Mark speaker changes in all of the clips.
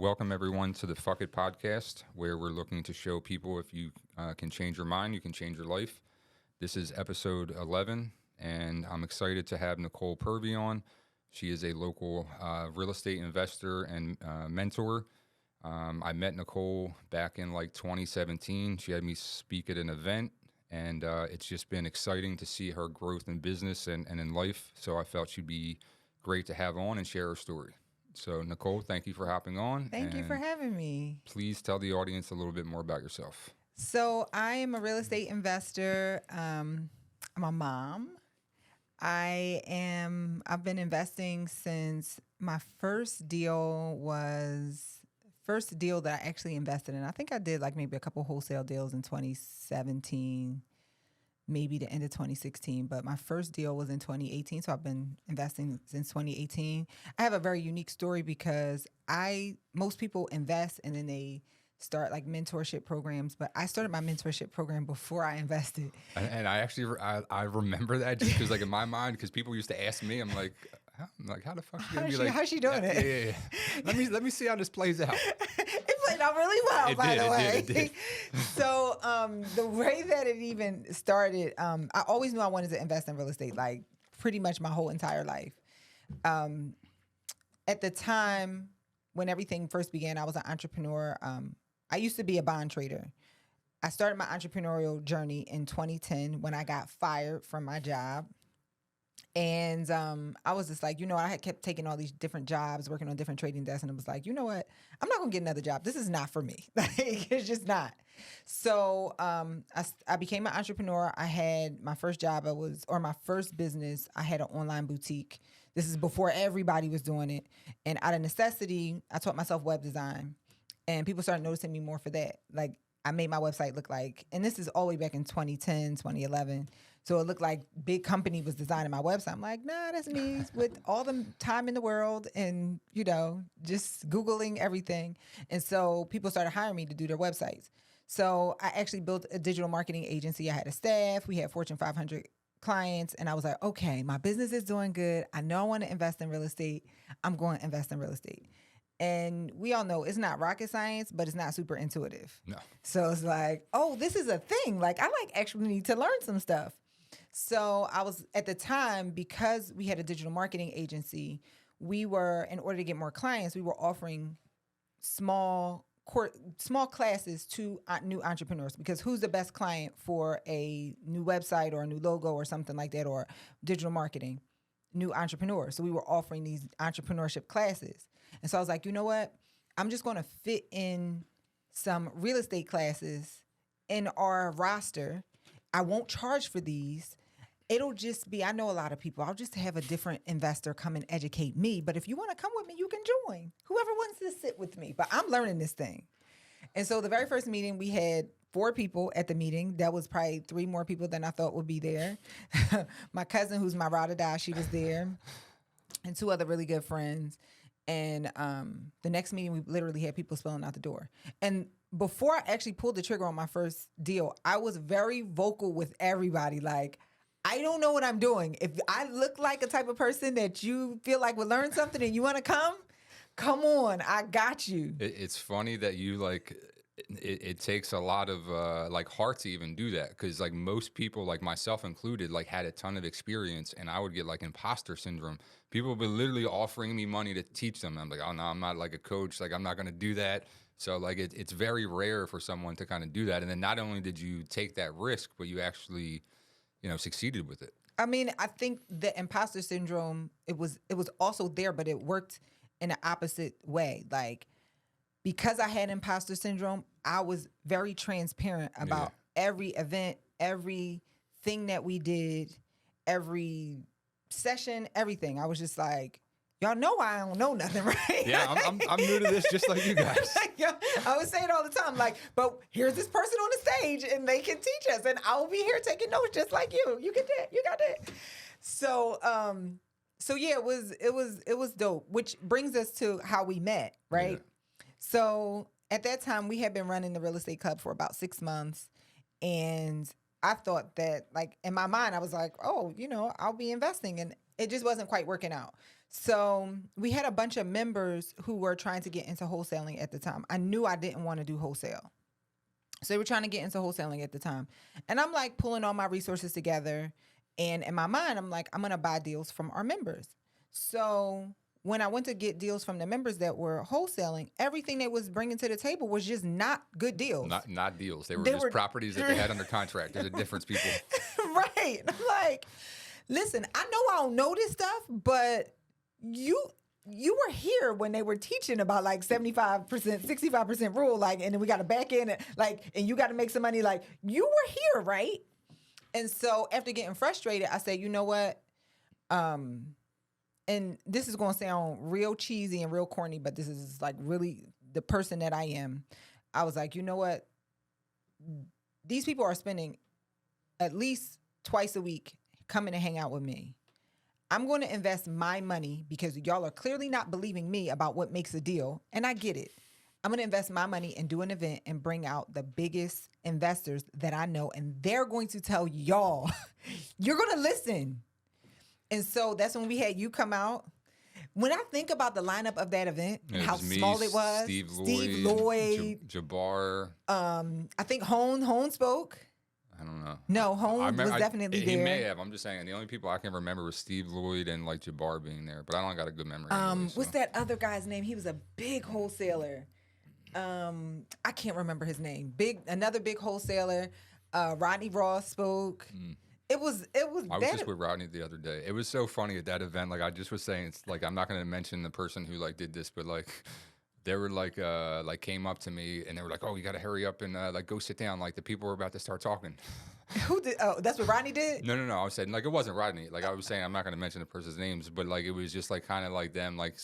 Speaker 1: Welcome, everyone, to the Fuck It podcast, where we're looking to show people if you can change your mind, you can change your life. This is episode 11, and I'm excited to have Nicole Purvy on. She is a local real estate investor and mentor. I met Nicole back in like 2017. She had me speak at an event, and it's just been exciting to see her growth in business and in life. So I felt she'd be great to have on and share her story. So, Nicole, thank you for hopping on.
Speaker 2: Thank you for having me.
Speaker 1: Please tell the audience a little bit more about yourself.
Speaker 2: So I am a real estate investor. I'm a mom. I've been investing since my first deal that I actually invested in. I think I did like maybe a couple wholesale deals in 2017, maybe the end of 2016, but my first deal was in 2018. So I've been investing since 2018. I have a very unique story because most people invest and then they start like mentorship programs, but I started my mentorship program before I invested.
Speaker 1: And I actually, I remember that just because like in my mind, because people used to ask me, I'm like, how the fuck
Speaker 2: how's she doing it?
Speaker 1: Yeah. Let me see how this plays out.
Speaker 2: It played out really well, by the way.
Speaker 1: It did.
Speaker 2: So the way that it even started, I always knew I wanted to invest in real estate, like pretty much my whole entire life. At the time when everything first began, I was an entrepreneur. I used to be a bond trader. I started my entrepreneurial journey in 2010 when I got fired from my job. And I was just like, I had kept taking all these different jobs, working on different trading desks. And it was like, you know what? I'm not going to get another job. This is not for me. Like, it's just not. So I became an entrepreneur. I had my first job. My first business. I had an online boutique. This is before everybody was doing it. And out of necessity, I taught myself web design. And people started noticing me more for that. Like, I made my website look like, and this is all the way back in 2010, 2011. So it looked like big company was designing my website. I'm like, nah, that's me with all the time in the world and, just Googling everything. And so people started hiring me to do their websites. So I actually built a digital marketing agency. I had a staff. We had Fortune 500 clients. And I was like, okay, my business is doing good. I know I want to invest in real estate. I'm going to invest in real estate. And we all know it's not rocket science, but it's not super intuitive.
Speaker 1: No.
Speaker 2: So it's like, oh, this is a thing. Like, I actually need to learn some stuff. So I was, at the time, because we had a digital marketing agency, in order to get more clients, we were offering small classes to new entrepreneurs, because who's the best client for a new website or a new logo or something like that, or digital marketing? New entrepreneurs. So we were offering these entrepreneurship classes. And so I was like, you know what? I'm just going to fit in some real estate classes in our roster. I won't charge for these. It'll just be, I know a lot of people, I'll just have a different investor come and educate me. But if you want to come with me, you can join. Whoever wants to sit with me. But I'm learning this thing. And so the very first meeting, we had 4 people at the meeting. That was probably 3 more people than I thought would be there. My cousin, who's my ride or die, she was there. And 2 other really good friends. And the next meeting, we literally had people spilling out the door. And before I actually pulled the trigger on my first deal, I was very vocal with everybody. Like, I don't know what I'm doing. If I look like a type of person that you feel like would learn something and you want to come on, I got you.
Speaker 1: It's funny that you it takes a lot of heart to even do that, because like most people, like myself included, like had a ton of experience, and I would get like imposter syndrome. People would be literally offering me money to teach them. I'm like, oh no, I'm not like a coach. Like, I'm not going to do that. So like it's very rare for someone to kind of do that. And then not only did you take that risk, but you actually, succeeded with it.
Speaker 2: I mean, I think the imposter syndrome, it was also there, but it worked in the opposite way. Like, because I had imposter syndrome, I was very transparent about every event, everything that we did, every session, everything. I was just like, y'all know I don't know nothing, right?
Speaker 1: Yeah, I'm new to this just like you guys.
Speaker 2: I would say it all the time, like, but here's this person on the stage and they can teach us, and I will be here taking notes just like you. You get that, you got that. So yeah, it was dope, which brings us to how we met, right? Yeah. So at that time, we had been running the real estate club for about 6 months, and I thought that, like, in my mind, I was like, oh, I'll be investing, and it just wasn't quite working out. So we had a bunch of members who were trying to get into wholesaling at the time. I knew I didn't want to do wholesale. So they were trying to get into wholesaling at the time. And I'm like pulling all my resources together. And in my mind, I'm like, I'm going to buy deals from our members. So when I went to get deals from the members that were wholesaling, everything they was bringing to the table was just not good deals.
Speaker 1: Not deals. They were properties that they had under contract. There's a difference, people.
Speaker 2: Right. I'm like, listen, I know I don't know this stuff, but you were here when they were teaching about like 75%, 65% rule, like, and then we got to back in it, like, and you got to make some money. Like, you were here, right? And so after getting frustrated, I said, you know what? And this is going to sound real cheesy and real corny, but this is like really the person that I am. I was like, you know what? These people are spending at least twice a week coming to hang out with me. I'm going to invest my money because y'all are clearly not believing me about what makes a deal. And I get it. I'm going to invest my money and do an event and bring out the biggest investors that I know. And they're going to tell y'all, you're going to listen. And so that's when we had you come out. When I think about the lineup of that event, how small it was,
Speaker 1: Steve
Speaker 2: Lloyd,
Speaker 1: Jabbar.
Speaker 2: I think Hone spoke.
Speaker 1: I don't know.
Speaker 2: No, Hone was definitely there.
Speaker 1: He may have. I'm just saying. The only people I can remember was Steve Lloyd and like Jabbar being there, but I don't got a good memory. Anyway,
Speaker 2: What's that other guy's name? He was a big wholesaler. I can't remember his name. Another big wholesaler. Rodney Ross spoke. It was.
Speaker 1: I was just with Rodney the other day. It was so funny at that event. Like I just was saying, it's like I'm not going to mention the person who like did this, but like they were like came up to me and they were like, "Oh, you got to hurry up and like go sit down." Like the people were about to start talking.
Speaker 2: Who did? Oh, that's what Rodney did?
Speaker 1: No. I was saying like it wasn't Rodney. Like I was saying, I'm not going to mention the person's names, but like it was just like kind of like them, like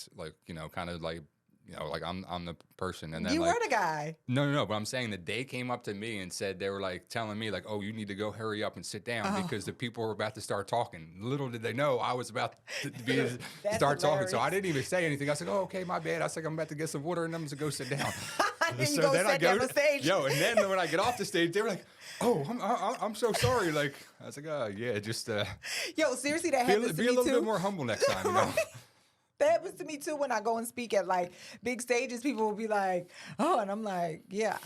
Speaker 1: you know, kind of like. You know, like I'm the person, and then
Speaker 2: you
Speaker 1: like,
Speaker 2: were the guy.
Speaker 1: No. But I'm saying that they came up to me and said they were like telling me like, "Oh, you need to go hurry up and sit down because the people were about to start talking." Little did they know I was about to start talking, so I didn't even say anything. I said, "Oh, okay, my bad." I said, "I'm about to get some water and I'm to go sit down."
Speaker 2: So then I go to the stage.
Speaker 1: And then when I get off the stage, they were like, "Oh, I'm so sorry." Like I was like, "Oh yeah, just
Speaker 2: yo, seriously, that happens to me too.
Speaker 1: Be a little bit more humble next time." You know?
Speaker 2: That happens to me too when I go and speak at like big stages. People will be like, "Oh," and I'm like, "Yeah,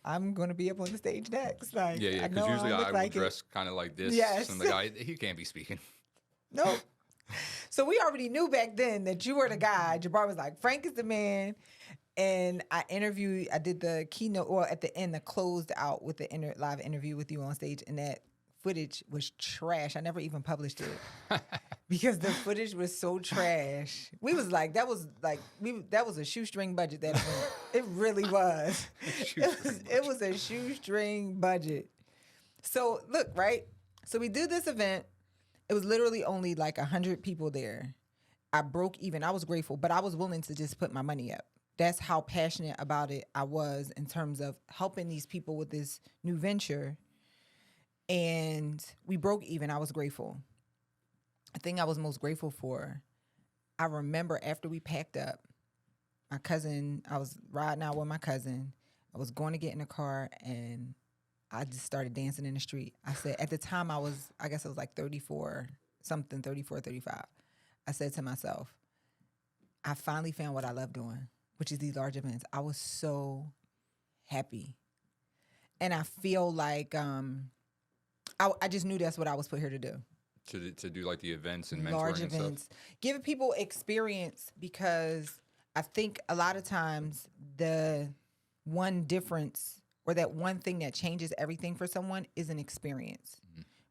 Speaker 2: I'm going to be up on the stage next." Like,
Speaker 1: yeah, because usually I would dress kind of like this.
Speaker 2: Yes,
Speaker 1: and the guy he can't be speaking.
Speaker 2: No. So we already knew back then that you were the guy. Jabbar was like, "Frank is the man," and I did the keynote, or at the end, the closed out with the live interview with you on stage, and that footage was trash. I never even published it. Because the footage was so trash. We was like, that was a shoestring budget. That event. It really was. It was a shoestring budget. So look, right? So we do this event. It was literally only like 100 people there. I broke even. I was grateful, but I was willing to just put my money up. That's how passionate about it I was in terms of helping these people with this new venture. And we broke even. I was grateful. The thing I was most grateful for, I remember after we packed up, my cousin, I was riding out with my cousin. I was going to get in the car and I just started dancing in the street. I said, at the time I guess I was like 34, 35. I said to myself, I finally found what I love doing, which is these large events. I was so happy. And I feel like I just knew that's what I was put here to do.
Speaker 1: To do like the events and mentoring
Speaker 2: large
Speaker 1: and
Speaker 2: events,
Speaker 1: stuff.
Speaker 2: Giving people experience, because I think a lot of times the one difference or that one thing that changes everything for someone is an experience,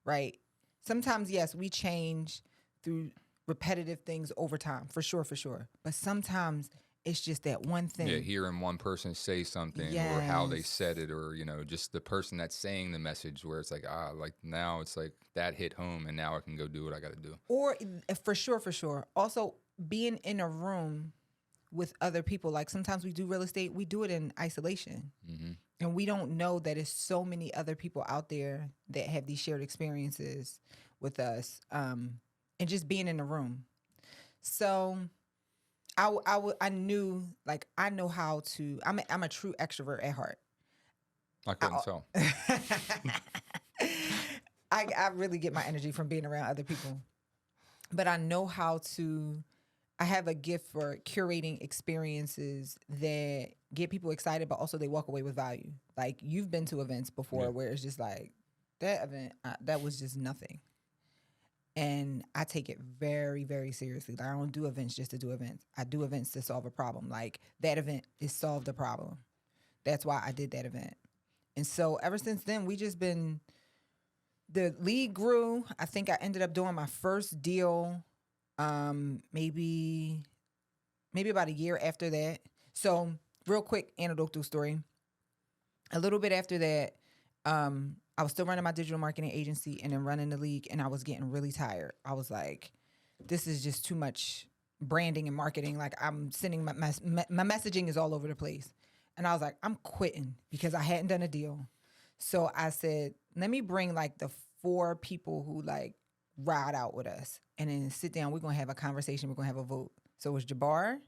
Speaker 2: right? Sometimes, yes, we change through repetitive things over time, for sure. But sometimes it's just that one thing.
Speaker 1: Yeah, hearing one person say something or how they said it, or, you know, just the person that's saying the message where it's like, like now it's like that hit home and now I can go do what I got to do.
Speaker 2: Or for sure. Also being in a room with other people. Like sometimes we do real estate, we do it in isolation. Mm-hmm. And we don't know that it's so many other people out there that have these shared experiences with us, and just being in a room. So I knew, like, I know how to, I'm a true extrovert at heart.
Speaker 1: I couldn't tell.
Speaker 2: I really get my energy from being around other people. But I know how to I have a gift for curating experiences that get people excited, but also they walk away with value. Like you've been to events before
Speaker 1: Yeah.
Speaker 2: where it's just like that event, that was just nothing. And I take it very, very seriously. Like I don't do events just to do events. I do events to solve a problem. Like that event is solved a problem. That's why I did that event. And so ever since then, we just been, the league grew. I think I ended up doing my first deal maybe about a year after that. So real quick anecdotal story. A little bit after that, I was still running my digital marketing agency and then running the league, and I was getting really tired. I was like, this is just too much branding and marketing. Like I'm sending my messaging is all over the place. And I was like, I'm quitting because I hadn't done a deal. So I said, let me bring like the 4 people who like ride out with us and then sit down. We're going to have a conversation. We're going to have a vote. So it was Jabbar,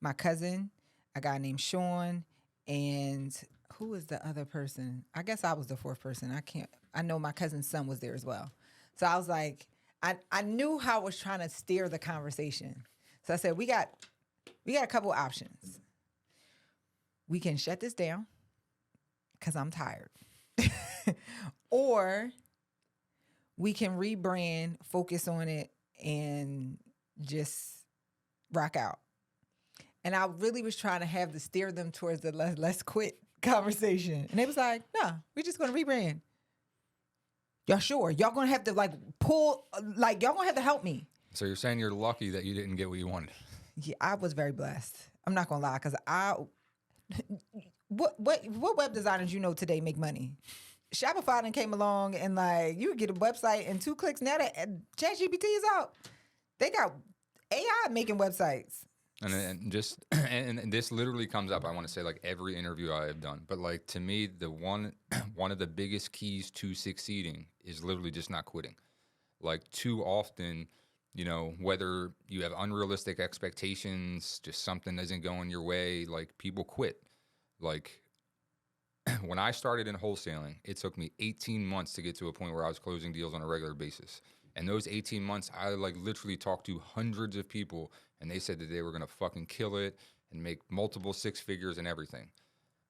Speaker 2: my cousin, a guy named Sean, and who was the other person? I guess I was the 4th person. I know my cousin's son was there as well. So I was like, I knew how I was trying to steer the conversation. So I said, we got a couple options. We can shut this down because I'm tired. Or we can rebrand, focus on it, and just rock out. And I really was trying to have to steer them towards the let's quit conversation. And they was like, no, we're just going to rebrand. Y'all sure? Y'all going to have to like pull, like y'all going to have to help me.
Speaker 1: So you're saying you're lucky that you didn't get what you wanted.
Speaker 2: Yeah, I was very blessed. I'm not going to lie because what web designers you know today make money? Shopify then came along and like you could get a website in 2 clicks. Now that ChatGPT is out, they got AI making websites.
Speaker 1: And just and this literally comes up. I want to say like every interview I have done, but like to me, the one of the biggest keys to succeeding is literally just not quitting. Like too often, you know, whether you have unrealistic expectations, just something isn't going your way, like people quit. Like when I started in wholesaling, it took me 18 months to get to a point where I was closing deals on a regular basis. And those 18 months, I like literally talked to hundreds of people, and they said that they were going to fucking kill it and make multiple 6 figures and everything.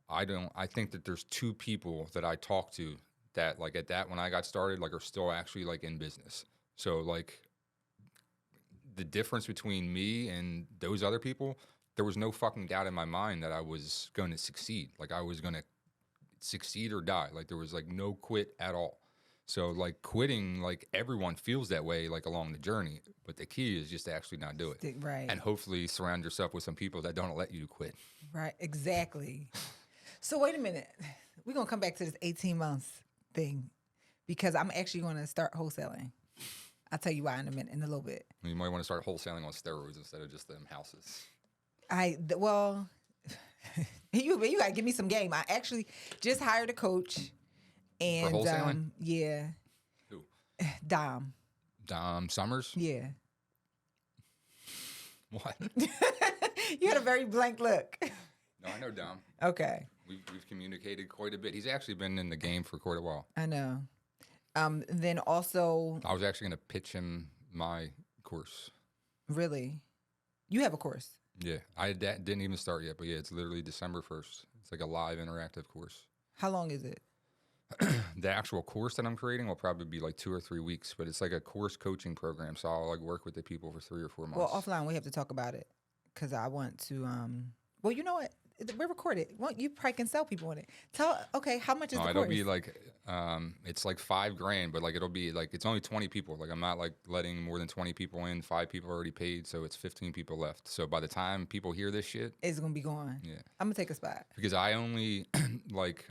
Speaker 1: I think that there's 2 people that I talked to that like at that when I got started, like are still actually like in business. So like the difference between me and those other people, there was no fucking doubt in my mind that I was going to succeed. Like I was going to succeed or die. Like there was like no quit at all. So like quitting, like everyone feels that way like along the journey, but the key is just to actually not do it.
Speaker 2: Right.
Speaker 1: And hopefully surround yourself with some people that don't let you quit.
Speaker 2: Right. Exactly. So wait a minute. We're going to come back to this 18 months thing because I'm actually going to start wholesaling. I'll tell you why in a little bit.
Speaker 1: You might want to start wholesaling on steroids instead of just them houses.
Speaker 2: Well, you got to give me some game. I actually just hired a coach. And
Speaker 1: for wholesaling?
Speaker 2: Yeah.
Speaker 1: Who?
Speaker 2: Dom
Speaker 1: Summers?
Speaker 2: Yeah.
Speaker 1: What?
Speaker 2: You had a very blank look.
Speaker 1: No, I know Dom.
Speaker 2: Okay.
Speaker 1: We've communicated quite a bit. He's actually been in the game for quite a while.
Speaker 2: I know. Then also,
Speaker 1: I was actually going to pitch him my course.
Speaker 2: Really? You have a course?
Speaker 1: Yeah. I didn't even start yet, but yeah, it's literally December 1st. It's like a live interactive course.
Speaker 2: How long is it?
Speaker 1: The actual course that I'm creating will probably be like 2 or 3 weeks, but it's like a course coaching program. So I'll like work with the people for 3 or 4 months.
Speaker 2: Well, offline, we have to talk about it because I want to, well, you know what? We're recorded. Well, you probably can sell people on it. Okay, how much is the course?
Speaker 1: It'll be like, it's like $5,000, but like it'll be like, it's only 20 people. Like I'm not like letting more than 20 people in. 5 people already paid, so it's 15 people left. So by the time people hear this shit,
Speaker 2: it's gonna be gone.
Speaker 1: Yeah,
Speaker 2: I'm gonna take a spot
Speaker 1: because I only like,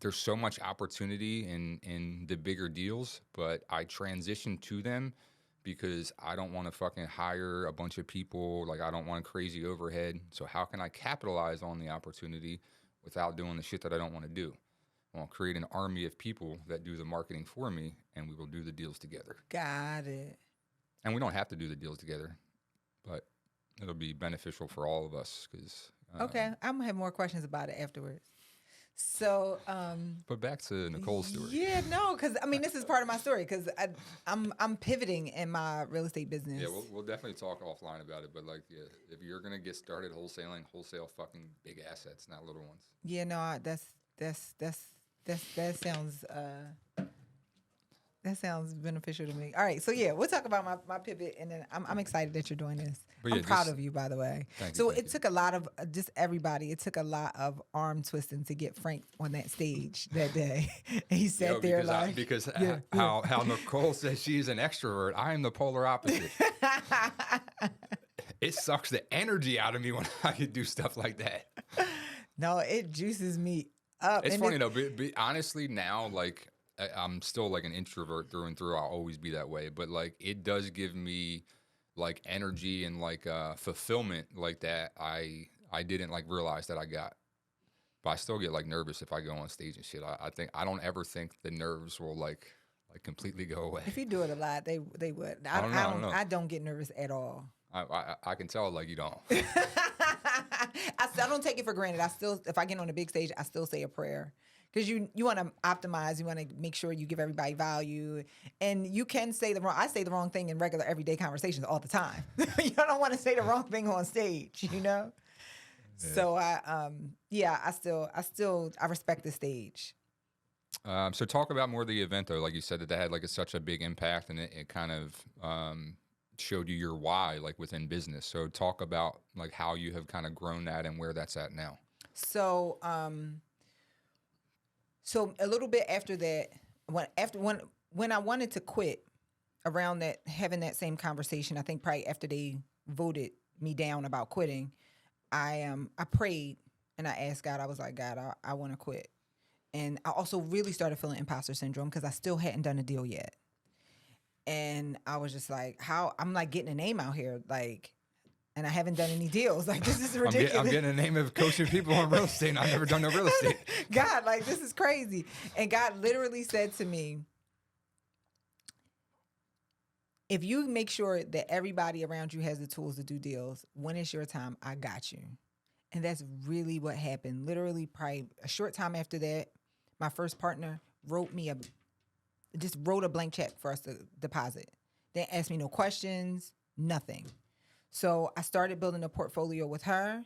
Speaker 1: there's so much opportunity in the bigger deals, but I transition to them because I don't want to fucking hire a bunch of people. Like I don't want crazy overhead. So how can I capitalize on the opportunity without doing the shit that I don't want to do? I'll create an army of people that do the marketing for me, and we will do the deals together.
Speaker 2: Got it.
Speaker 1: And we don't have to do the deals together, but it'll be beneficial for all of us. Because
Speaker 2: okay, I'm gonna have more questions about it afterwards. So,
Speaker 1: But back to Nicole's story.
Speaker 2: yeah, no, because I mean, this is part of my story because I'm pivoting in my real estate business.
Speaker 1: Yeah, we'll definitely talk offline about it. But like, yeah, if you're gonna get started wholesaling, wholesale fucking big assets, not little ones.
Speaker 2: Yeah, no, that sounds that sounds beneficial to me. All right, so yeah, we'll talk about my pivot, and then I'm excited that you're doing this.
Speaker 1: But yeah,
Speaker 2: I'm proud
Speaker 1: just-
Speaker 2: of you, by the way.
Speaker 1: Thank you,
Speaker 2: So
Speaker 1: thank
Speaker 2: it
Speaker 1: you.
Speaker 2: took a lot of just everybody. It took a lot of arm twisting to get Frank on that stage that day. And he sat
Speaker 1: Yo,
Speaker 2: there
Speaker 1: because
Speaker 2: like, yeah,
Speaker 1: how Nicole says she's an extrovert, I am the polar opposite. It sucks the energy out of me when I do stuff like that.
Speaker 2: no, it juices me up.
Speaker 1: It's
Speaker 2: And
Speaker 1: funny though. Honestly, now like I'm still like an introvert through and through. I'll always be that way. But like it does give me like energy and like fulfillment like that. I didn't like realize that I got. But I still get like nervous if I go on stage and shit. I don't ever think the nerves will like completely go away.
Speaker 2: If you do it a lot, they would.
Speaker 1: I don't know.
Speaker 2: I don't get nervous at all.
Speaker 1: I can tell like you don't.
Speaker 2: I don't take it for granted. I still, if I get on a big stage, I still say a prayer because you want to optimize. You want to make sure you give everybody value, and you can say the wrong. I say the wrong thing in regular everyday conversations all the time. You don't want to say the wrong thing on stage, you know. Yeah. So I respect the stage.
Speaker 1: So talk about more of the event though. Like you said that had like such a big impact, and it kind of showed you your why like within business. So talk about like how you have kind of grown that and where that's at now.
Speaker 2: So so a little bit after that, when I wanted to quit, around that, having that same conversation, I think probably after they voted me down about quitting, I prayed and I asked God. I was like, God, I want to quit. And I also really started feeling imposter syndrome because I still hadn't done a deal yet. And I was just like, how I'm like getting a name out here, like, and I haven't done any deals. Like, this is ridiculous.
Speaker 1: I'm getting a name of coaching people on real estate, and I've never done no real estate.
Speaker 2: God, like, this is crazy. And God literally said to me, if you make sure that everybody around you has the tools to do deals, when it's your time, I got you. And that's really what happened. Literally, probably a short time after that, my first partner wrote a blank check for us to deposit. They asked me no questions, nothing. So I started building a portfolio with her.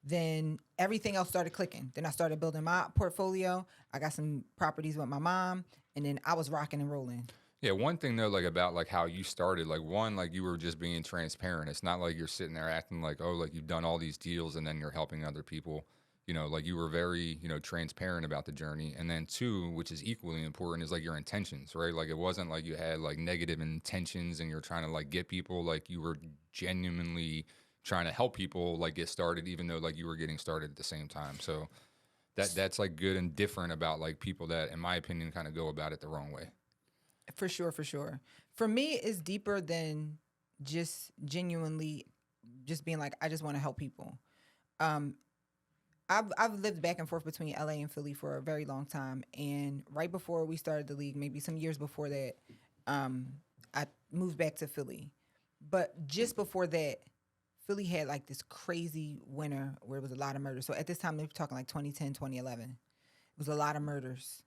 Speaker 2: Then everything else started clicking. Then I started building my portfolio. I got some properties with my mom, and then I was rocking and rolling.
Speaker 1: Yeah, one thing though, like about like how you started, like one, like you were just being transparent. It's not like you're sitting there acting like, oh, like you've done all these deals and then you're helping other people. You know, like you were very, transparent about the journey. And then two, which is equally important, is like your intentions, right? Like it wasn't like you had like negative intentions and you're trying to like get people, like you were genuinely trying to help people like get started, even though like you were getting started at the same time. So that's like good and different about like people that, in my opinion, kind of go about it the wrong way.
Speaker 2: For sure. For me, it's deeper than just genuinely just being like, I just want to help people. I've lived back and forth between LA and Philly for a very long time. And right before we started the league, maybe some years before that, I moved back to Philly. But just before that, Philly had like this crazy winter where it was a lot of murders. So at this time, they were talking like 2010, 2011. It was a lot of murders.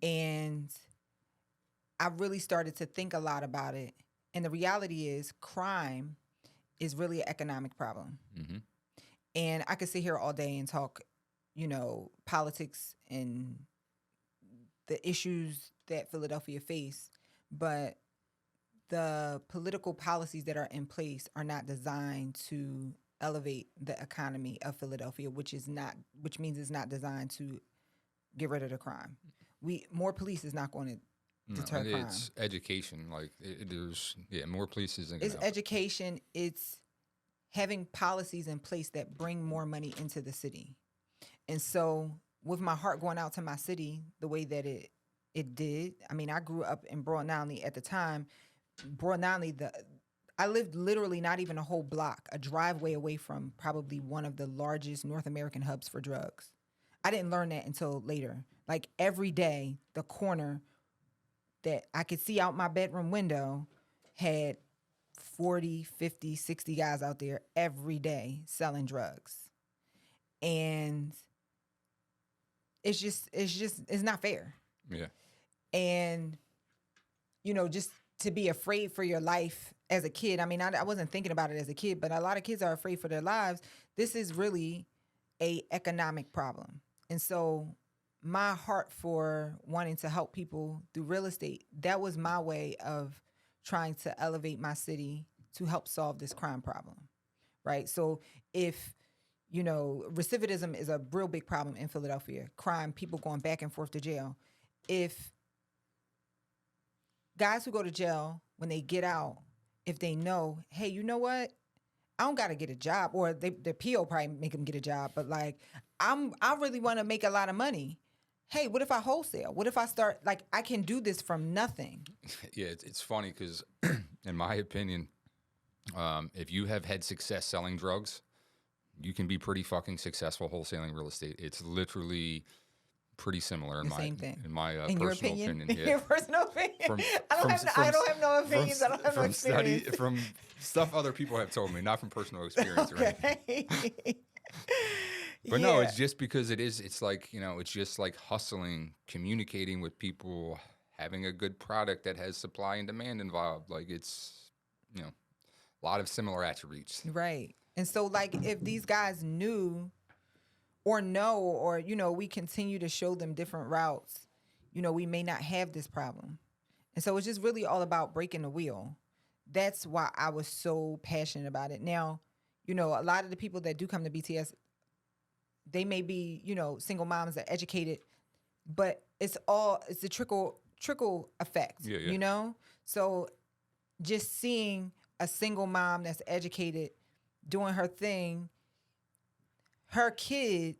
Speaker 2: And I really started to think a lot about it. And the reality is crime is really an economic problem. Mm-hmm. And I could sit here all day and talk, politics and the issues that Philadelphia face, but the political policies that are in place are not designed to elevate the economy of Philadelphia, which means it's not designed to get rid of the crime. More police is not going to deter crime.
Speaker 1: It's education. Like there's more police isn't.
Speaker 2: It's education. It's having policies in place that bring more money into the city. And so with my heart going out to my city the way that it did, I mean, I grew up in Broad-Nownley at the time. Broad-Nownley, I lived literally not even a whole block, a driveway away from probably one of the largest North American hubs for drugs. I didn't learn that until later. Like every day, the corner that I could see out my bedroom window had 40, 50, 60 guys out there every day selling drugs. And it's not fair.
Speaker 1: Yeah.
Speaker 2: And, just to be afraid for your life as a kid. I mean, I wasn't thinking about it as a kid, but a lot of kids are afraid for their lives. This is really a economic problem. And so my heart for wanting to help people through real estate, that was my way of trying to elevate my city to help solve this crime problem, right? So if, recidivism is a real big problem in Philadelphia, crime, people going back and forth to jail. If guys who go to jail, when they get out, if they know, hey, you know what? I don't got to get a job, or their PO probably make them get a job, but like, I really want to make a lot of money. Hey, what if I wholesale? What if I start, like, I can do this from nothing?
Speaker 1: Yeah, it's funny because, in my opinion, if you have had success selling drugs, you can be pretty fucking successful wholesaling real estate. It's literally pretty similar in my
Speaker 2: in your
Speaker 1: personal opinion. Yeah.
Speaker 2: Your personal opinion. I don't have no opinions. I don't have no experience.
Speaker 1: From stuff other people have told me, not from personal experience or anything. But no, it's just because it's like, it's just like hustling, communicating with people, having a good product that has supply and demand involved. Like it's, a lot of similar attributes.
Speaker 2: Right. And so like if these guys knew or know, or, we continue to show them different routes, we may not have this problem. And so it's just really all about breaking the wheel. That's why I was so passionate about it. Now, a lot of the people that do come to BTS, they may be, single moms that are educated, but it's a trickle effect, So just seeing a single mom that's educated doing her thing, her kid,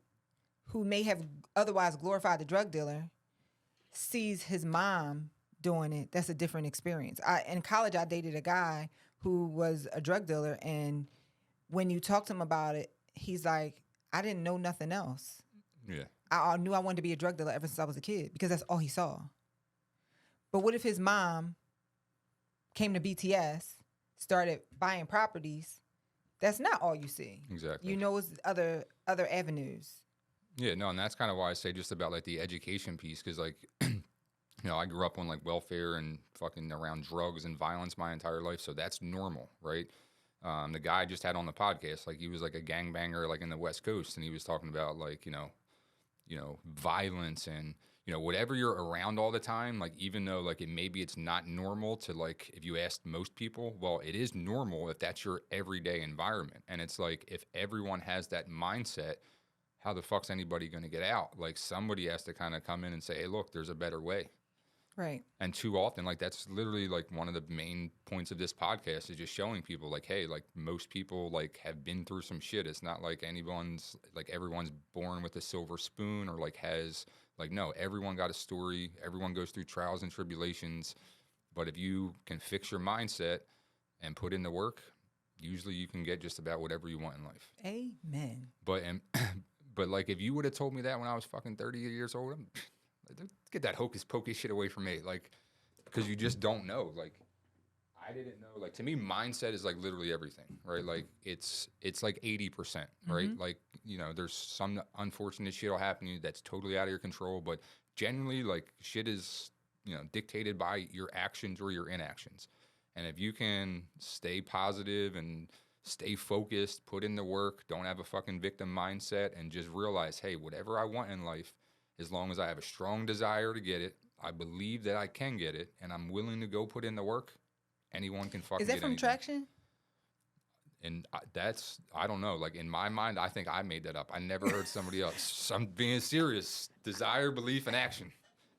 Speaker 2: who may have otherwise glorified the drug dealer, sees his mom doing it. That's a different experience. In college, I dated a guy who was a drug dealer, and when you talk to him about it, he's like, I didn't know nothing else.
Speaker 1: Yeah.
Speaker 2: I knew I wanted to be a drug dealer ever since I was a kid because that's all he saw. But what if his mom came to BTS, started buying properties? That's not all you see.
Speaker 1: Exactly.
Speaker 2: It's other avenues.
Speaker 1: Yeah, no, and that's kind of why I say just about like the education piece, because like, I grew up on like welfare and fucking around drugs and violence my entire life, so that's normal, right? The guy I just had on the podcast, like he was like a gangbanger like in the West Coast, and he was talking about like, violence and, whatever you're around all the time, like even though like maybe it's not normal to like, if you asked most people, well, it is normal if that's your everyday environment. And it's like, if everyone has that mindset, how the fuck's anybody going to get out? Like somebody has to kind of come in and say, hey, look, there's a better way.
Speaker 2: Right. And
Speaker 1: too often, like that's literally like one of the main points of this podcast is just showing people like, hey, like most people like have been through some shit. It's not like everyone's born with a silver spoon or like has like, no, everyone got a story. Everyone goes through trials and tribulations. But if you can fix your mindset and put in the work, usually you can get just about whatever you want in life.
Speaker 2: Amen.
Speaker 1: But like if you would have told me that when I was fucking 30 years old, get that hocus pocus shit away from me. Like, because you just don't know. Like, I didn't know. Like, to me, mindset is like literally everything, right? Like, it's like 80%, right? Mm-hmm. Like, there's some unfortunate shit will happen to you that's totally out of your control. But generally, like, shit is, dictated by your actions or your inactions. And if you can stay positive and stay focused, put in the work, don't have a fucking victim mindset, and just realize, hey, whatever I want in life, as long as I have a strong desire to get it, I believe that I can get it, and I'm willing to go put in the work, anyone can fucking get anything.
Speaker 2: Is that from Traction?
Speaker 1: And I don't know. Like, in my mind, I think I made that up. I never heard somebody else. I'm being serious. Desire, belief, and action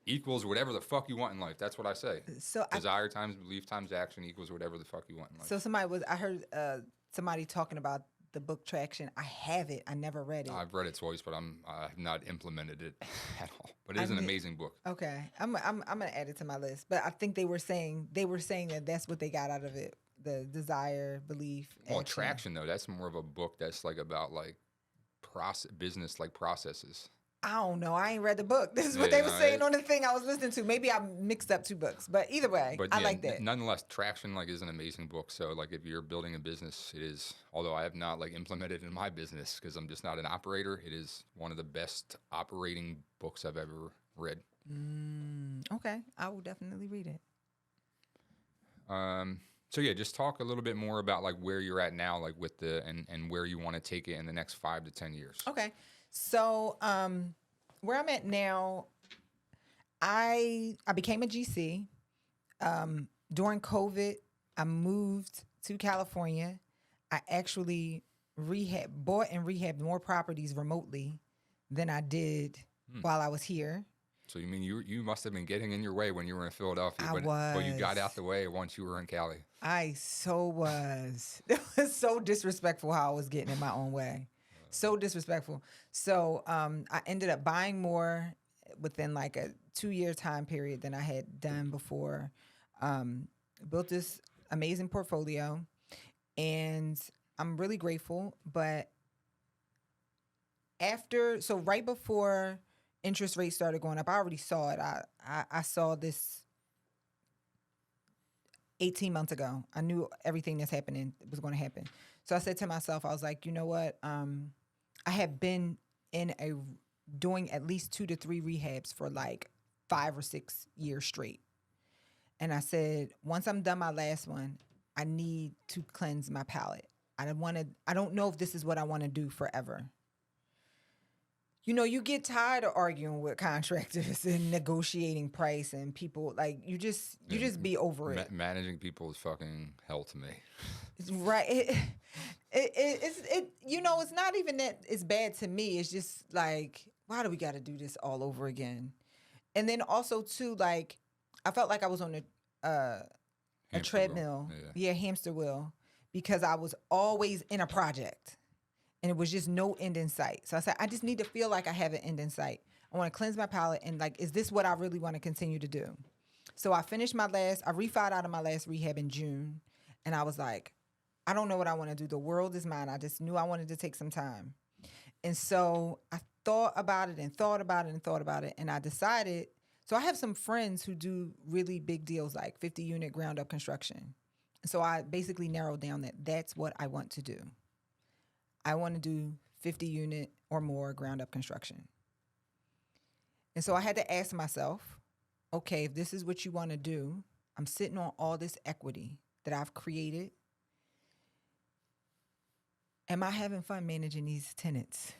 Speaker 1: equals whatever the fuck you want in life. That's what I say. So desire times belief times action equals whatever the fuck you want in life.
Speaker 2: So I heard somebody talking about the book Traction. I have it. I never read it.
Speaker 1: I've read it twice, but I've not implemented it at all. But it is an amazing book.
Speaker 2: Okay, I'm gonna add it to my list. But I think they were saying that that's what they got out of it: the desire, belief.
Speaker 1: Well, Traction though, that's more of a book that's like about like business like processes.
Speaker 2: I don't know. I ain't read the book. This is what
Speaker 1: Yeah,
Speaker 2: they were saying on the thing I was listening to. Maybe I mixed up 2 books, but either way,
Speaker 1: But
Speaker 2: I
Speaker 1: yeah,
Speaker 2: like that.
Speaker 1: nonetheless, Traction like is an amazing book. So like if you're building a business, it is. Although I have not like implemented it in my business because I'm just not an operator. It is one of the best operating books I've ever read.
Speaker 2: Okay, I will definitely read it.
Speaker 1: So yeah, just talk a little bit more about like where you're at now, like with the and where you want to take it in the next 5 to 10 years.
Speaker 2: Okay, so where I'm at now, I became a GC. During COVID, I moved to California. I actually bought and rehabbed more properties remotely than I did while I was here.
Speaker 1: So you mean you must have been getting in your way when you were in Philadelphia,
Speaker 2: I
Speaker 1: but you got
Speaker 2: was.
Speaker 1: out the way once you were in Cali.
Speaker 2: I so was. It was so disrespectful how I was getting in my own way. So disrespectful. So I ended up buying more within like a 2-year time period than I had done before. Built this amazing portfolio, and I'm really grateful. But right before interest rates started going up, I already saw it. I saw this 18 months ago. I knew everything that's happening was going to happen. So I said to myself, I was like, you know what? I have been doing at least 2 to 3 rehabs for like 5 or 6 years straight. And I said, once I'm done my last one, I need to cleanse my palate. I don't know if this is what I want to do forever. You know, you get tired of arguing with contractors and negotiating price and people. Like you just be over it.
Speaker 1: Managing people is fucking hell to me.
Speaker 2: Right. It's you know, it's not even that it's bad to me. It's just like, why do we got to do this all over again? And then also too, like, I felt like I was on a treadmill. Yeah, hamster wheel, because I was always in a project. And it was just no end in sight. So I said, I just need to feel like I have an end in sight. I want to cleanse my palate and like, is this what I really want to continue to do? So I refied out of my last rehab in June. And I was like, I don't know what I want to do. The world is mine. I just knew I wanted to take some time. And so I thought about it and thought about it and thought about it. And I decided, so I have some friends who do really big deals like 50-unit ground up construction. And so I basically narrowed down that that's what I want to do. I want to do 50-unit or more ground up construction. And so I had to ask myself, okay, if this is what you want to do, I'm sitting on all this equity that I've created. Am I having fun managing these tenants?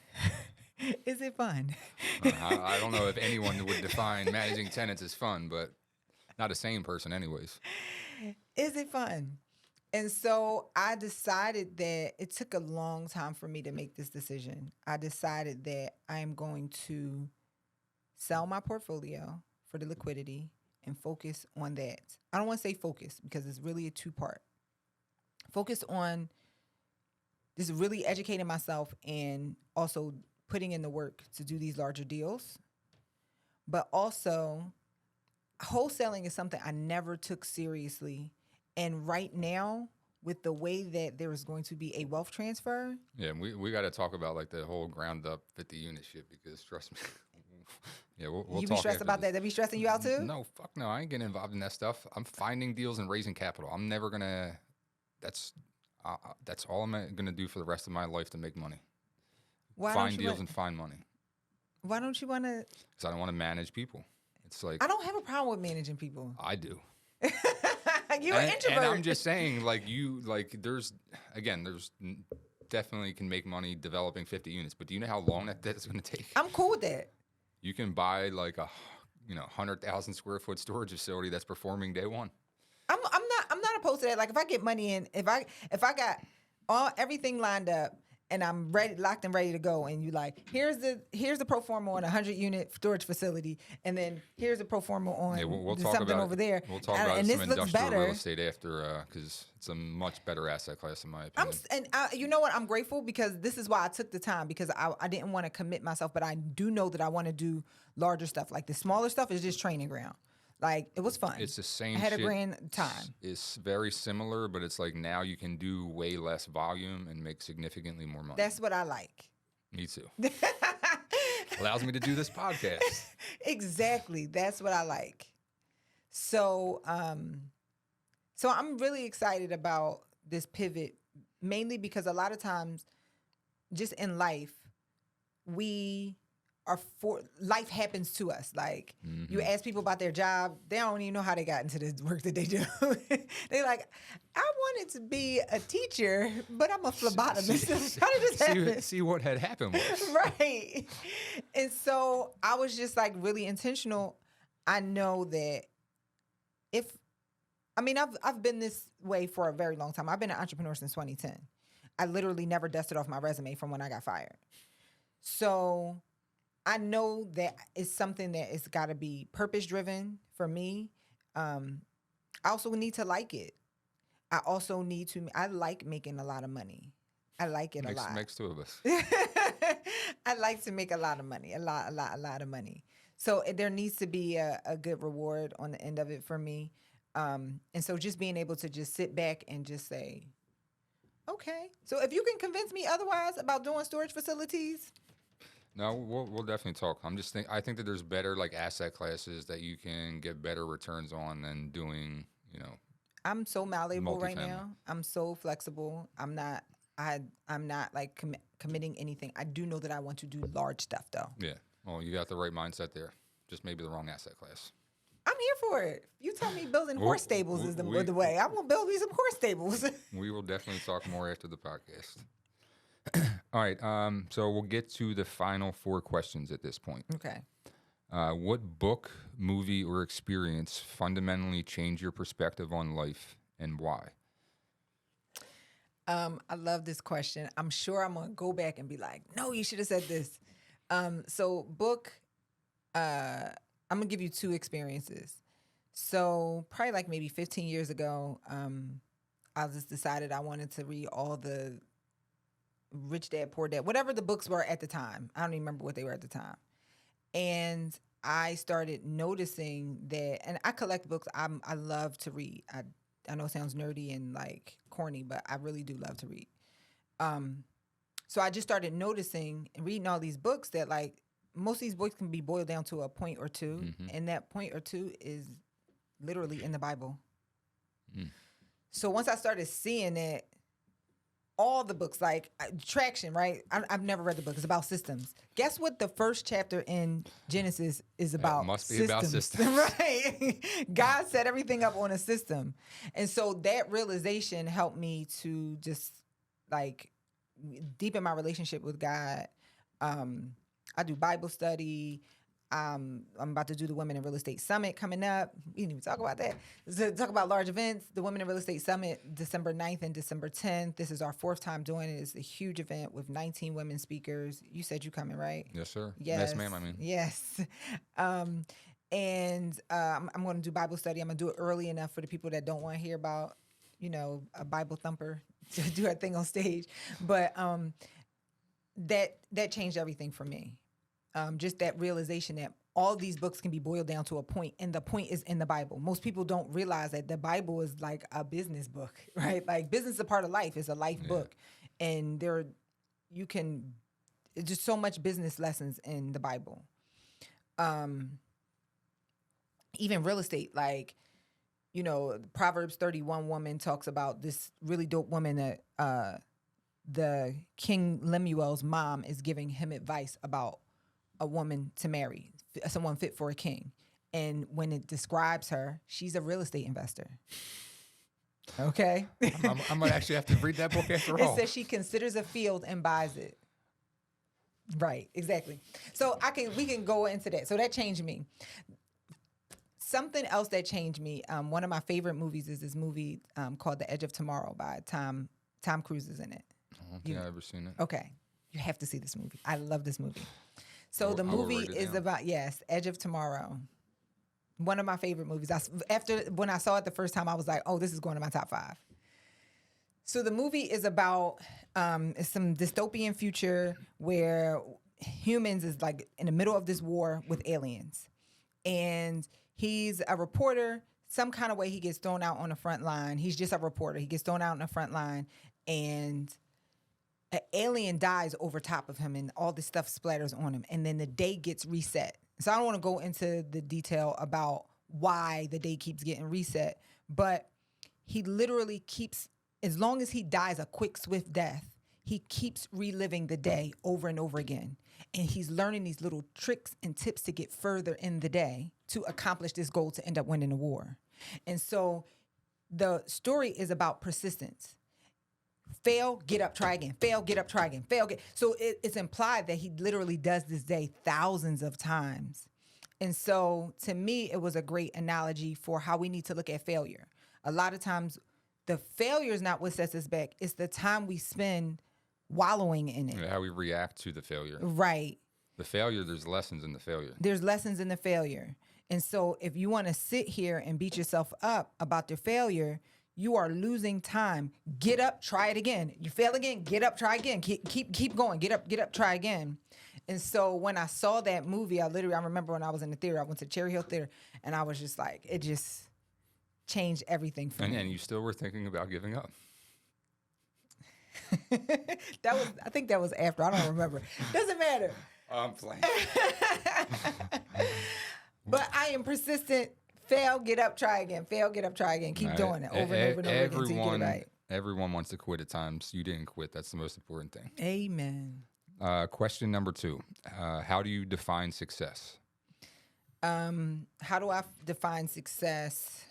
Speaker 2: Is it fun?
Speaker 1: I don't know if anyone would define managing tenants as fun, but not a sane person anyways.
Speaker 2: Is it fun? And so I decided that it took a long time for me to make this decision. I decided that I am going to sell my portfolio for the liquidity and focus on that. I don't want to say focus because it's really a 2-part. Focus on just really educating myself and also putting in the work to do these larger deals. But also, wholesaling is something I never took seriously. And right now, with the way that there is going to be a wealth transfer.
Speaker 1: Yeah, we got to talk about like the whole ground up 50-unit shit because trust me. Yeah, we'll
Speaker 2: you
Speaker 1: talk.
Speaker 2: Be stressed about that? That be stressing you out too?
Speaker 1: No, fuck no. I ain't getting involved in that stuff. I'm finding deals and raising capital. I'm never gonna. That's all I'm gonna do for the rest of my life to make money. Find deals and find money.
Speaker 2: Why don't you want to?
Speaker 1: Because I don't want to manage people. It's like
Speaker 2: I don't have a problem with managing people.
Speaker 1: I do.
Speaker 2: You're an introvert.
Speaker 1: And I'm just saying, there's definitely can make money developing 50 units, but do you know how long that is going to take?
Speaker 2: I'm cool with that.
Speaker 1: You can buy like a 100,000 square foot storage facility that's performing day one.
Speaker 2: I'm not opposed to that. Like if I get money in, if I got everything lined up and I'm locked and ready to go, and you like, here's the pro forma on a 100-unit storage facility, and then here's the pro forma on
Speaker 1: we'll talk
Speaker 2: something
Speaker 1: about
Speaker 2: over there.
Speaker 1: We'll talk about some industrial real estate after, because it's a much better asset class in my opinion.
Speaker 2: You know what? I'm grateful because this is why I took the time, because I didn't want to commit myself, but I do know that I want to do larger stuff. Like the smaller stuff is just training ground. Like it was fun.
Speaker 1: It's the same.
Speaker 2: I had a grand time.
Speaker 1: It's very similar, but it's like now you can do way less volume and make significantly more money.
Speaker 2: That's what I like.
Speaker 1: Me too. allows me to do this podcast.
Speaker 2: Exactly. That's what I like. So, so I'm really excited about this pivot, mainly because a lot of times just in life, life happens to us. Like you ask people about their job, they don't even know how they got into the work that they do. They're like, I wanted to be a teacher, but I'm a phlebotomist. How did this happen?
Speaker 1: See what had happened was.
Speaker 2: Right. And so I was just like really intentional. I know that I've been this way for a very long time. I've been an entrepreneur since 2010. I literally never dusted off my resume from when I got fired. So I know that it's something that it's got to be purpose driven for me. I also need to like it. I like making a lot of money. I like it a lot.
Speaker 1: Makes two of us.
Speaker 2: I like to make a lot of money, a lot of money. So there needs to be a good reward on the end of it for me. And so just being able to just sit back and just say, okay. So if you can convince me otherwise about doing storage facilities.
Speaker 1: No, we'll definitely talk. I think that there's better like asset classes that you can get better returns on than doing,
Speaker 2: I'm so malleable right
Speaker 1: multifamily.
Speaker 2: now. I'm so flexible. I'm not like committing anything. I do know that I want to do large stuff though.
Speaker 1: Yeah. Well, you got the right mindset there. Just maybe the wrong asset class.
Speaker 2: I'm here for it. You tell me building horse stables is the way. I'm gonna build me some horse stables.
Speaker 1: We will definitely talk more after the podcast. All right. So we'll get to the final 4 questions at this point.
Speaker 2: Okay.
Speaker 1: What book, movie, or experience fundamentally changed your perspective on life and why?
Speaker 2: I love this question. I'm sure I'm gonna go back and be like, no, you should have said this. So book, I'm gonna give you 2 experiences. So probably like maybe 15 years ago, I just decided I wanted to read all the Rich Dad, Poor Dad, whatever the books were at the time. I don't even remember what they were at the time. And I started noticing that, and I collect books. I love to read. I know it sounds nerdy and like corny, but I really do love to read. So I just started noticing and reading all these books that like most of these books can be boiled down to a point or two, and that point or two is literally in the Bible. So once I started seeing it, all the books, like Traction, right? I've never read the book. It's about systems. Guess what the first chapter in Genesis is about?
Speaker 1: It must be about systems.
Speaker 2: Right? God set everything up on a system. And so that realization helped me to just like deepen my relationship with God. I do Bible study. I'm about to do the Women in Real Estate Summit coming up. We didn't even talk about that. So talk about large events. The Women in Real Estate Summit, December 9th and December 10th. This is our 4th time doing it. It's a huge event with 19 women speakers. You said you coming, right?
Speaker 1: Yes, sir.
Speaker 2: Yes,
Speaker 1: ma'am. I mean,
Speaker 2: yes. I'm going to do Bible study. I'm going to do it early enough for the people that don't want to hear about, a Bible thumper to do our thing on stage. But that changed everything for me. Just that realization that all these books can be boiled down to a point, and the point is in the Bible. Most people don't realize that the Bible is like a business book, right? Like business is a part of life. It's a life book. And there's just so much business lessons in the Bible. Even real estate, like, Proverbs 31 woman talks about this really dope woman that the King Lemuel's mom is giving him advice about a woman to marry, someone fit for a king. And when it describes her, she's a real estate investor. Okay?
Speaker 1: I might actually have to read that book after all.
Speaker 2: It says she considers a field and buys it. Right, exactly. So we can go into that. So that changed me. Something else that changed me, one of my favorite movies is this movie called The Edge of Tomorrow by Tom Cruise is in it.
Speaker 1: I don't think I've ever seen it.
Speaker 2: Okay. You have to see this movie. I love this movie. So the movie is about, Edge of Tomorrow. One of my favorite movies. When I saw it the first time, I was like, oh, this is going to my top 5. So the movie is about it's some dystopian future where humans is like in the middle of this war with aliens. And he's a reporter. Some kind of way he gets thrown out on the front line. He's just a reporter. He gets thrown out on the front line, and an alien dies over top of him and all this stuff splatters on him, and then the day gets reset. So I don't want to go into the detail about why the day keeps getting reset, but he literally keeps, as long as he dies a quick, swift death, he keeps reliving the day over and over again. And he's learning these little tricks and tips to get further in the day to accomplish this goal to end up winning the war. And so the story is about persistence. Fail, get up, try again. Fail, get up, try again. Fail, get. So it's implied that he literally does this day thousands of times. And so to me, it was a great analogy for how we need to look at failure. A lot of times, the failure is not what sets us back. It's the time we spend wallowing in it.
Speaker 1: How we react to the failure.
Speaker 2: Right.
Speaker 1: The failure, there's lessons in the failure.
Speaker 2: There's lessons in the failure. And so if you want to sit here and beat yourself up about your failure, you are losing time. Get up, try it again. You fail again, get up, try again. Keep going. Get up, try again. And so when I saw that movie, I remember when I was in the theater, I went to Cherry Hill Theater, and I was just like, it just changed everything for me.
Speaker 1: And you still were thinking about giving up.
Speaker 2: I think that was after. I don't remember. Doesn't matter.
Speaker 1: I'm playing.
Speaker 2: But I am persistent. Fail, get up, try again. Fail, get up, try again. Keep doing it over and over and over again until you get it right.
Speaker 1: Everyone wants to quit at times. You didn't quit. That's the most important thing.
Speaker 2: Amen.
Speaker 1: Question number 2. How do you define success?
Speaker 2: How do I define success?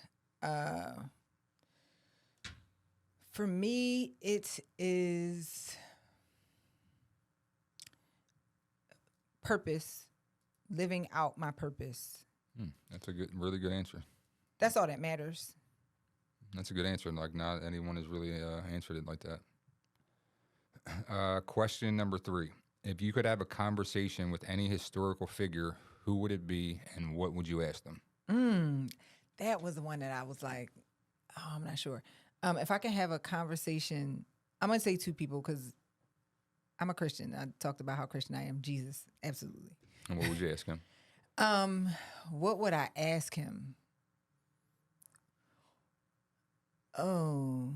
Speaker 2: For me, it is purpose, living out my purpose.
Speaker 1: That's a really good answer.
Speaker 2: That's all that matters.
Speaker 1: That's a good answer. Like, not anyone has really answered it like that. Question number 3. If you could have a conversation with any historical figure, who would it be and what would you ask them?
Speaker 2: That was the one that I was like, oh, I'm not sure. If I can have a conversation, I'm going to say 2 people because I'm a Christian. I talked about how Christian I am. Jesus, absolutely.
Speaker 1: And what would you ask him?
Speaker 2: What would I ask him? Oh,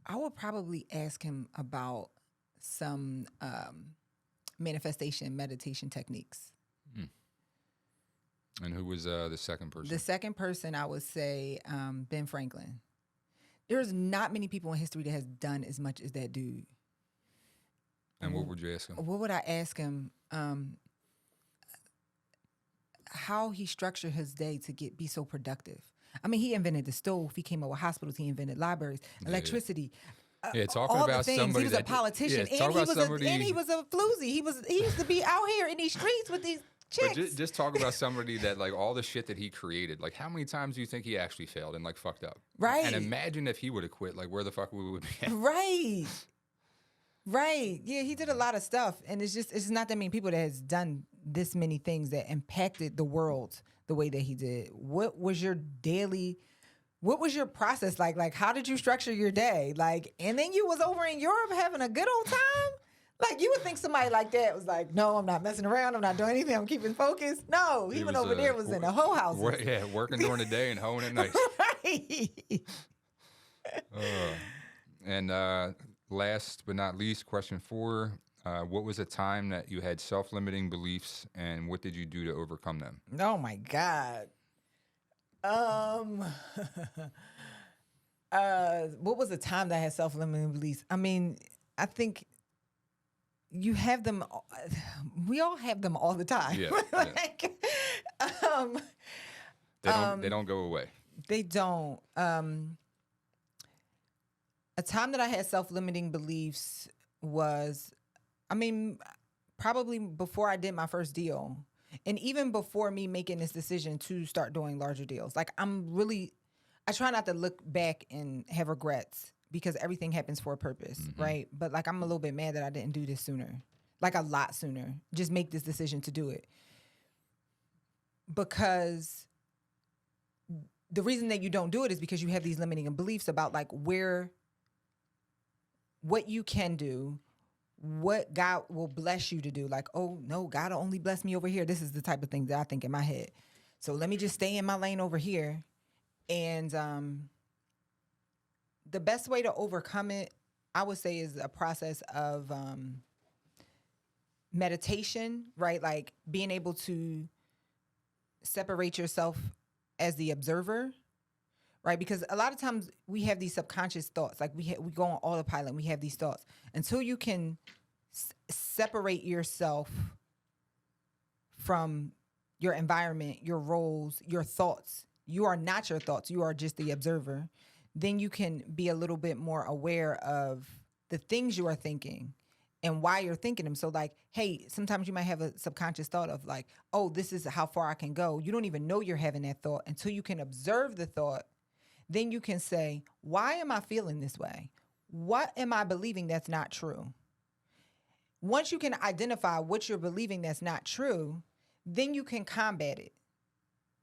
Speaker 2: I would probably ask him about some manifestation meditation techniques.
Speaker 1: And who was the second person?
Speaker 2: The second person, I would say Ben Franklin. There's not many people in history that has done as much as that dude.
Speaker 1: And what would you ask him?
Speaker 2: What would I ask him? How he structured his day to be so productive. I mean, he invented the stove. He came up with hospitals. He invented libraries, electricity.
Speaker 1: Talking
Speaker 2: all
Speaker 1: about
Speaker 2: the things.
Speaker 1: somebody.
Speaker 2: He was a politician, and he was a floozy. He used to be out here in these streets with these chicks.
Speaker 1: But just talk about somebody that, like, all the shit that he created. Like, how many times do you think he actually failed and, like, fucked up?
Speaker 2: Right.
Speaker 1: And imagine if he would have quit. Like, where the fuck we would be at.
Speaker 2: Right. Right. Yeah, he did a lot of stuff. And it's not that many people that has done this many things that impacted the world the way that he did. What was your process like? Like, how did you structure your day? Like, and then you was over in Europe having a good old time? Like, you would think somebody like that was like, no, I'm not messing around. I'm not doing anything. I'm keeping focused. No, he went over there was in a hoe house.
Speaker 1: Working during the day and hoeing at night.
Speaker 2: Right.
Speaker 1: And last but not least, question 4. What was a time that you had self-limiting beliefs and what did you do to overcome them?
Speaker 2: Oh my God. What was the time that I had self-limiting beliefs? I mean, I think you have them. We all have them all the time.
Speaker 1: Yeah.
Speaker 2: Like,
Speaker 1: They don't go away.
Speaker 2: They don't. A time that I had self-limiting beliefs was, I mean, probably before I did my first deal. And even before me making this decision to start doing larger deals. Like, I try not to look back and have regrets because everything happens for a purpose, right? But, like, I'm a little bit mad that I didn't do this sooner. Like, a lot sooner. Just make this decision to do it. Because the reason that you don't do it is because you have these limiting beliefs about, like, what you can do, what God will bless you to do. Like, oh, no, God will only bless me over here. This is the type of thing that I think in my head. So let me just stay in my lane over here. And the best way to overcome it, I would say, is a process of meditation, right? Like being able to separate yourself as the observer, right? Because a lot of times we have these subconscious thoughts, like we go on autopilot and we have these thoughts. Until you can separate yourself from your environment, your roles, your thoughts. You are not your thoughts. You are just the observer. Then you can be a little bit more aware of the things you are thinking and why you're thinking them. So like, hey, sometimes you might have a subconscious thought of like, oh, this is how far I can go. You don't even know you're having that thought until you can observe the thought. Then you can say, why am I feeling this way? What am I believing that's not true? Once you can identify what you're believing that's not true, then you can combat it.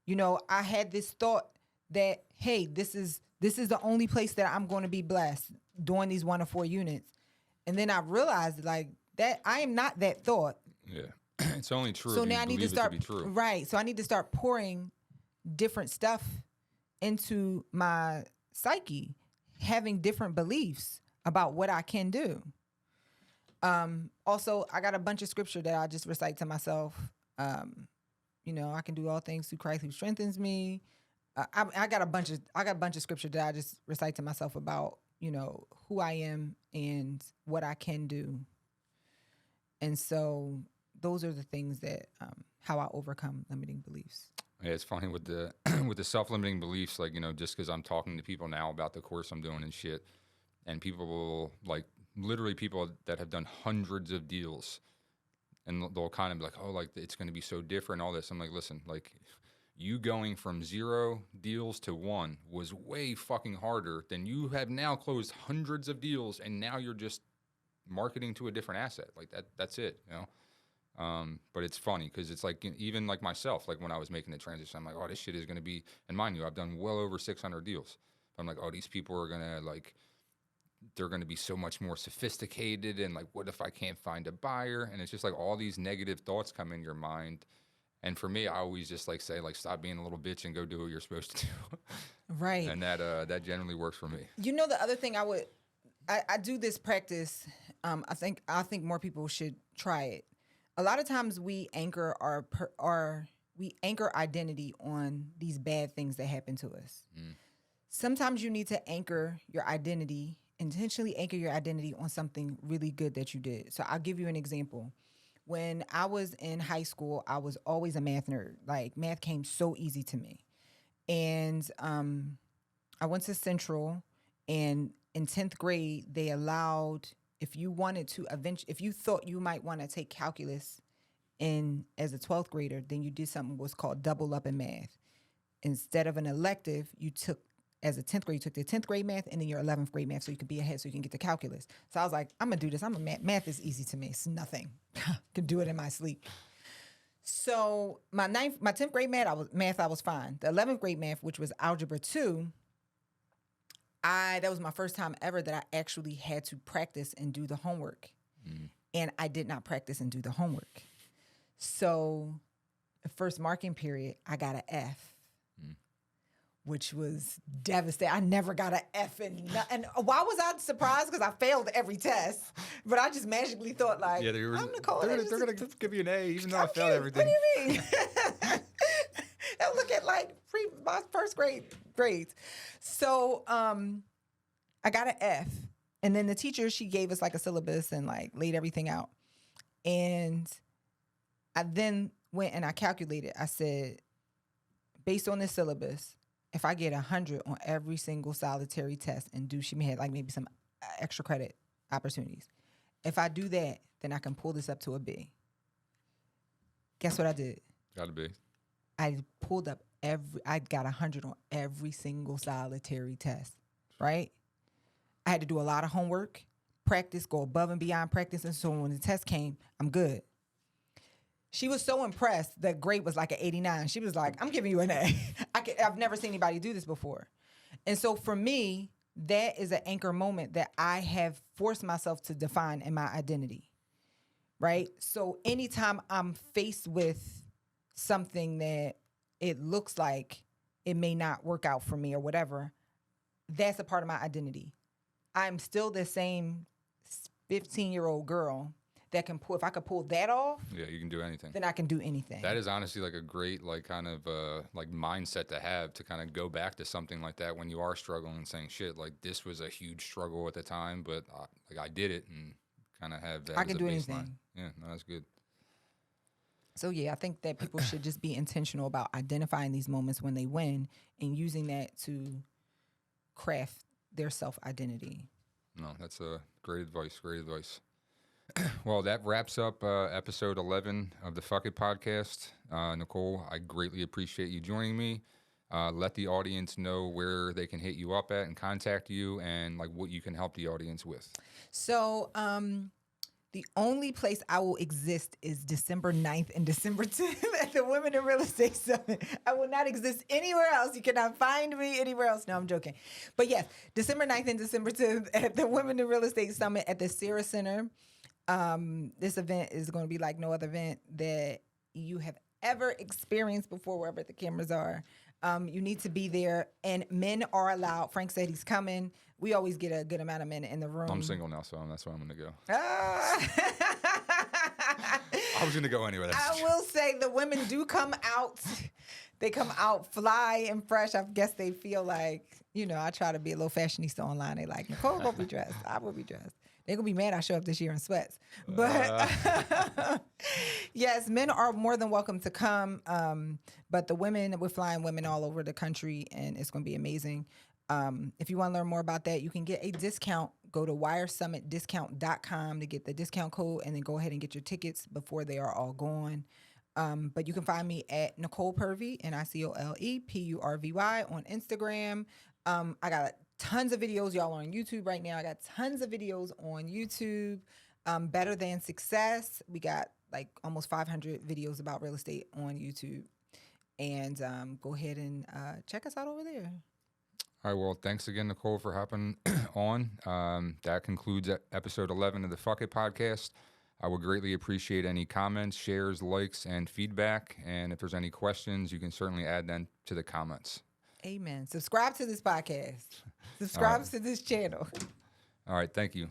Speaker 2: You know, I had this thought that, hey, this is the only place that I'm going to be blessed doing these 1 to 4 units. And then I realized like that I am not that thought.
Speaker 1: Yeah. It's only true
Speaker 2: So
Speaker 1: if you
Speaker 2: now I need to
Speaker 1: believe it
Speaker 2: start,
Speaker 1: to be true.
Speaker 2: right. So I need to start pouring different stuff into my psyche, having different beliefs about what I can do. Also, I got a bunch of scripture that I just recite to myself. You know, I can do all things through Christ who strengthens me. I got a bunch of scripture that I just recite to myself about, you know, who I am and what I can do. And so those are the things that how I overcome limiting beliefs.
Speaker 1: Yeah, it's funny with the with the self-limiting beliefs, like, you know, just because I'm talking to people now about the course I'm doing and shit, and people will, like, literally people that have done hundreds of deals, and they'll kind of be like, oh, like, it's going to be so different, all this. I'm like, listen, like, you going from 0 deals to 1 was way fucking harder than you have now closed hundreds of deals, and now you're just marketing to a different asset. Like, that's it, you know? But it's funny because it's like, even like myself, like when I was making the transition, I'm like, oh, this shit is going to be, and mind you, I've done well over 600 deals. I'm like, oh, these people are going to like, they're going to be so much more sophisticated. And like, what if I can't find a buyer? And it's just like all these negative thoughts come in your mind. And for me, I always just like say, like, stop being a little bitch and go do what you're supposed to do.
Speaker 2: Right.
Speaker 1: And that generally works for me.
Speaker 2: You know, the other thing I do this practice. I think more people should try it. A lot of times we anchor we anchor identity on these bad things that happen to us. Sometimes you need to intentionally anchor your identity on something really good that you did. So I'll give you an example. When I was in high school, I was always a math nerd. Like, math came so easy to me. And I went to Central, and in 10th grade, they allowed, if you thought you might want to take calculus as a 12th grader, then you did something was called double up in math. Instead of an elective, you took, as a 10th grade, you took the 10th grade math and then your 11th grade math so you could be ahead so you can get to calculus. So I was like, I'm going to do this. Math is easy to me. It's nothing. Can do it in my sleep. So my 10th grade math, I was fine. The 11th grade math, which was algebra 2, that was my first time ever that I actually had to practice and do the homework. And I did not practice and do the homework. So the first marking period, I got an F, which was devastating. I never got an F and why was I surprised? Because I failed every test, but I just magically thought like,
Speaker 1: Yeah,
Speaker 2: I'm Nicole.
Speaker 1: They're going to give you an A even though I failed everything.
Speaker 2: What do you mean? I look at like my first grades. So I got an F, and then the teacher, she gave us like a syllabus and like laid everything out. And I then went and I calculated. I said, based on this syllabus, if I get 100 on every single solitary test and she had like maybe some extra credit opportunities. If I do that, then I can pull this up to a B. Guess what I did?
Speaker 1: Got a B.
Speaker 2: I pulled up I got 100 on every single solitary test, right? I had to do a lot of homework, practice, go above and beyond practice. And so when the test came, I'm good. She was so impressed that grade was like an 89. She was like, I'm giving you an A. I've never seen anybody do this before. And so for me, that is an anchor moment that I have forced myself to define in my identity, right? So anytime I'm faced with something that it looks like it may not work out for me or whatever, that's a part of my identity. I'm still the same 15-year-old girl that can pull. If I could pull that off,
Speaker 1: Yeah, you can do anything.
Speaker 2: then I can do anything.
Speaker 1: That is honestly like a great like kind of like mindset to have, to kind of go back to something like that when you are struggling and saying, shit, like this was a huge struggle at the time, but like I did it, and kind of have that
Speaker 2: I
Speaker 1: as
Speaker 2: can
Speaker 1: a
Speaker 2: do
Speaker 1: baseline.
Speaker 2: anything.
Speaker 1: Yeah, no, that's good.
Speaker 2: So yeah, I think that people should just be intentional about identifying these moments when they win and using that to craft their self-identity.
Speaker 1: No, that's a great advice. Great advice. Well, that wraps up episode 11 of the Fuck It podcast. Nicole, I greatly appreciate you joining me. Let the audience know where they can hit you up at and contact you, and like what you can help the audience with.
Speaker 2: So the only place I will exist is December 9th and December 10th at the Women in Real Estate Summit. I will not exist anywhere else. You cannot find me anywhere else. No, I'm joking. But yes, December 9th and December 10th at the Women in Real Estate Summit at the Sarah Center. This event is going to be like no other event that you have ever experienced before, wherever the cameras are. You need to be there, and men are allowed. Frank said he's coming. We always get a good amount of men in the room.
Speaker 1: I'm single now, so that's why I'm going to go.
Speaker 2: Ah.
Speaker 1: I was going to go anyway.
Speaker 2: I will say the women do come out. They come out fly and fresh. I guess they feel like, I try to be a little fashionista online. They like, Nicole will be dressed. I will be dressed. They're going to be mad I show up this year in sweats. But yes, men are more than welcome to come. But the women, we're flying women all over the country, and it's going to be amazing. If you want to learn more about that, you can get a discount. Go to wiresummitdiscount.com to get the discount code, and then go ahead and get your tickets before they are all gone. But you can find me at Nicole Purvy, NicolePurvy on Instagram. I got tons of videos. Y'all are on YouTube right now. I got tons of videos on YouTube. Better Than Success. We got like almost 500 videos about real estate on YouTube. And go ahead and check us out over there.
Speaker 1: All right, well, thanks again, Nicole, for hopping on. That concludes episode 11 of the Fuck It podcast. I would greatly appreciate any comments, shares, likes, and feedback. And if there's any questions, you can certainly add them to the comments.
Speaker 2: Amen. Subscribe to this podcast. Subscribe to this channel.
Speaker 1: All right, thank you.